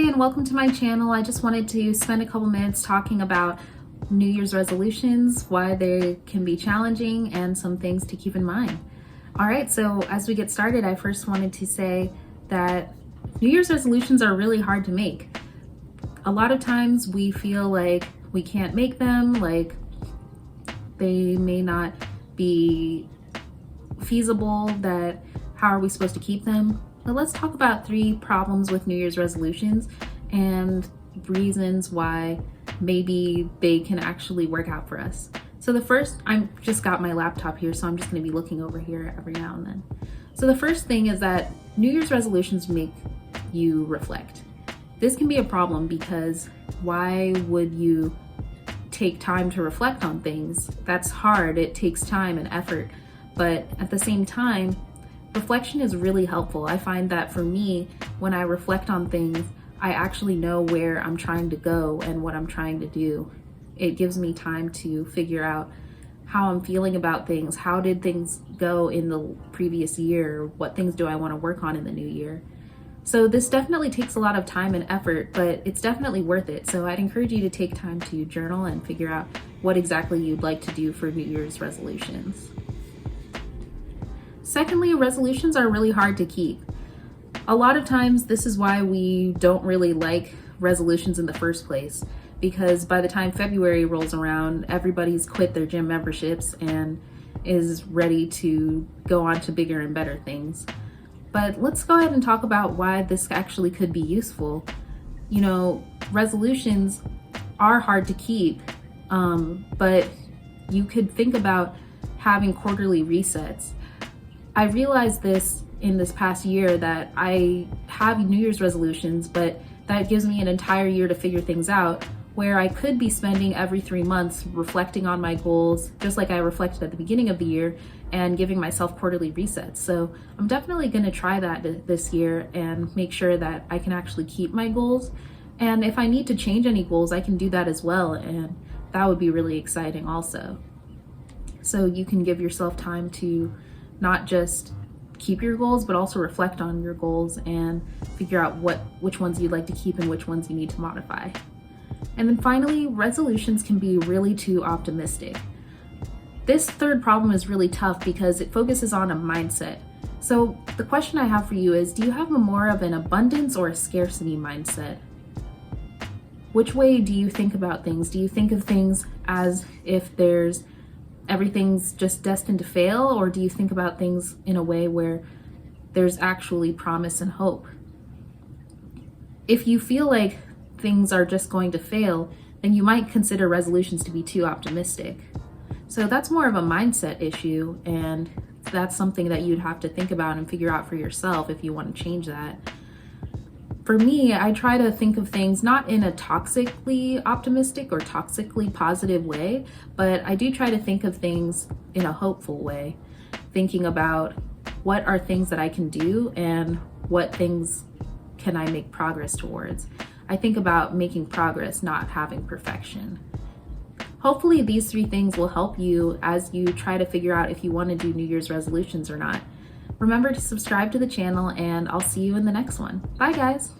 and welcome to my channel. I just wanted to spend a couple minutes talking about New Year's resolutions, why they can be challenging, and some things to keep in mind. All right, so as we get started, I first wanted to say that New Year's resolutions are really hard to make. A lot of times we feel like we can't make them, like they may not be feasible, that how are we supposed to keep them? But let's talk about 3 problems with New Year's resolutions and reasons why maybe they can actually work out for us. So the first, I'm just got my laptop here, so I'm just going to be looking over here every now and then. So the first thing is that New Year's resolutions make you reflect. This can be a problem because why would you take time to reflect on things? That's hard. It takes time and effort. But at the same time, reflection is really helpful. I find that for me, when I reflect on things, I actually know where I'm trying to go and what I'm trying to do. It gives me time to figure out how I'm feeling about things. How did things go in the previous year? What things do I want to work on in the new year? So this definitely takes a lot of time and effort, but it's definitely worth it. So I'd encourage you to take time to journal and figure out what exactly you'd like to do for New Year's resolutions. Secondly, resolutions are really hard to keep. A lot of times this is why we don't really like resolutions in the first place, because by the time February rolls around, everybody's quit their gym memberships and is ready to go on to bigger and better things. But let's go ahead and talk about why this actually could be useful. You know, resolutions are hard to keep, but you could think about having quarterly resets. I realized this in this past year that I have New Year's resolutions, but that gives me an entire year to figure things out, where I could be spending every 3 months reflecting on my goals, just like I reflected at the beginning of the year, and giving myself quarterly resets. So I'm definitely going to try that this year and make sure that I can actually keep my goals. And if I need to change any goals, I can do that as well. And that would be really exciting also. So you can give yourself time to not just keep your goals, but also reflect on your goals and figure out which ones you'd like to keep and which ones you need to modify. And then finally, resolutions can be really too optimistic. This third problem is really tough because it focuses on a mindset. So the question I have for you is, do you have more of an abundance or a scarcity mindset? Which way do you think about things? Do you think of things as if everything's just destined to fail, or do you think about things in a way where there's actually promise and hope? If you feel like things are just going to fail, then you might consider resolutions to be too optimistic. So that's more of a mindset issue, and that's something that you'd have to think about and figure out for yourself if you want to change that. For me, I try to think of things not in a toxically optimistic or toxically positive way, but I do try to think of things in a hopeful way, thinking about what are things that I can do and what things can I make progress towards. I think about making progress, not having perfection. Hopefully these 3 things will help you as you try to figure out if you want to do New Year's resolutions or not. Remember to subscribe to the channel, and I'll see you in the next one. Bye guys.